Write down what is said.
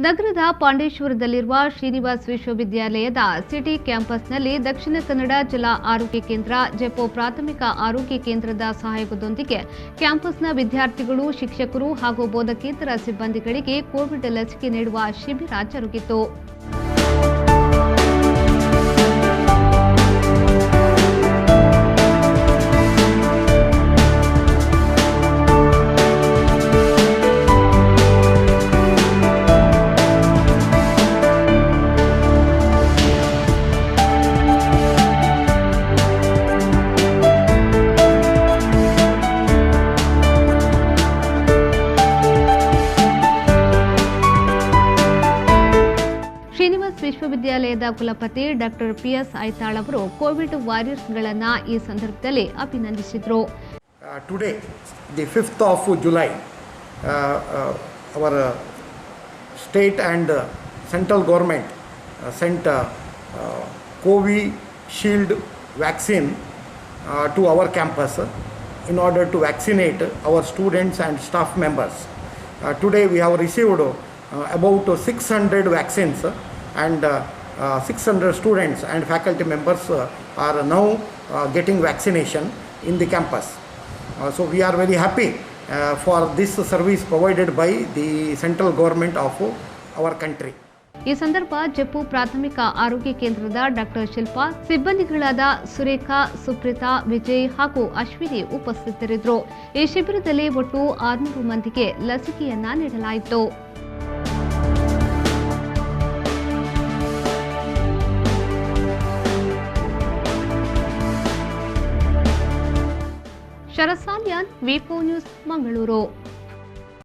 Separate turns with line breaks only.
ನಗರದ ಪಾಂಡೇಶ್ವರದಲ್ಲಿರುವ ಶ್ರೀನಿವಾಸ್ ವಿಶ್ವವಿದ್ಯಾಲಯದ ಸಿಟಿ ಕ್ಯಾಂಪಸ್ನಲ್ಲಿ ದಕ್ಷಿಣ ಕನ್ನಡ ಜಿಲ್ಲಾ ಆರೋಗ್ಯ ಕೇಂದ್ರ, ಜೆಪೋ ಪ್ರಾಥಮಿಕ ಆರೋಗ್ಯ ಕೇಂದ್ರದ ಸಹಯೋಗದೊಂದಿಗೆ ಕ್ಯಾಂಪಸ್ನ ವಿದ್ಯಾರ್ಥಿಗಳು, ಶಿಕ್ಷಕರು ಹಾಗೂ ಬೋಧಕೇತರ ಸಿಬ್ಬಂದಿಗಳಿಗೆ ಕೋವಿಡ್ ಲಸಿಕೆ ನೀಡುವ ಶಿಬಿರ ಜರುಗಿತು. ಶ್ರೀನಿವಾಸ್ ವಿಶ್ವವಿದ್ಯಾಲಯದ ಕುಲಪತಿ ಡಾಕ್ಟರ್ ಪಿಎಸ್ ಐತಾಳ್ ಅವರು ಕೋವಿಡ್ ವಾರಿಯರ್ಸ್ಗಳನ್ನು ಈ ಸಂದರ್ಭದಲ್ಲಿ ಅಭಿನಂದಿಸಿದರು.
Today, the 5th of July, our state and central government sent Covishield vaccine to our campus in order to vaccinate our students and staff members. Today we have received about 600 vaccines and 600 students and faculty members are now getting vaccination in the campus. So we are very happy for this service provided by the central government of our country.
ಈ ಸಂದರ್ಭ ಜೆಪು ಪ್ರಾಥಮಿಕ ಆರೋಗ್ಯ ಕೇಂದ್ರದ doctor Shilpa, ಸಿಬ್ಬಂದಿಗಳಾದ Surekha, Supreetha, Vijay ಹಾಗೂ ಅಶ್ವಿನಿ ಉಪಸ್ಥಿತರಿದ್ದರು. ಈ ಶಿಬಿರದಲ್ಲಿ ಒಟ್ಟು 600 ಮಂದಿಗೆ ಲಸಿಕೆಯನ್ನ ನೀಡಲಾಯಿತು. ಶರತ್ ಸಾಲ್ಯಾನ್, ವಿ4 ನ್ಯೂಸ್, ಮಂಗಳೂರು.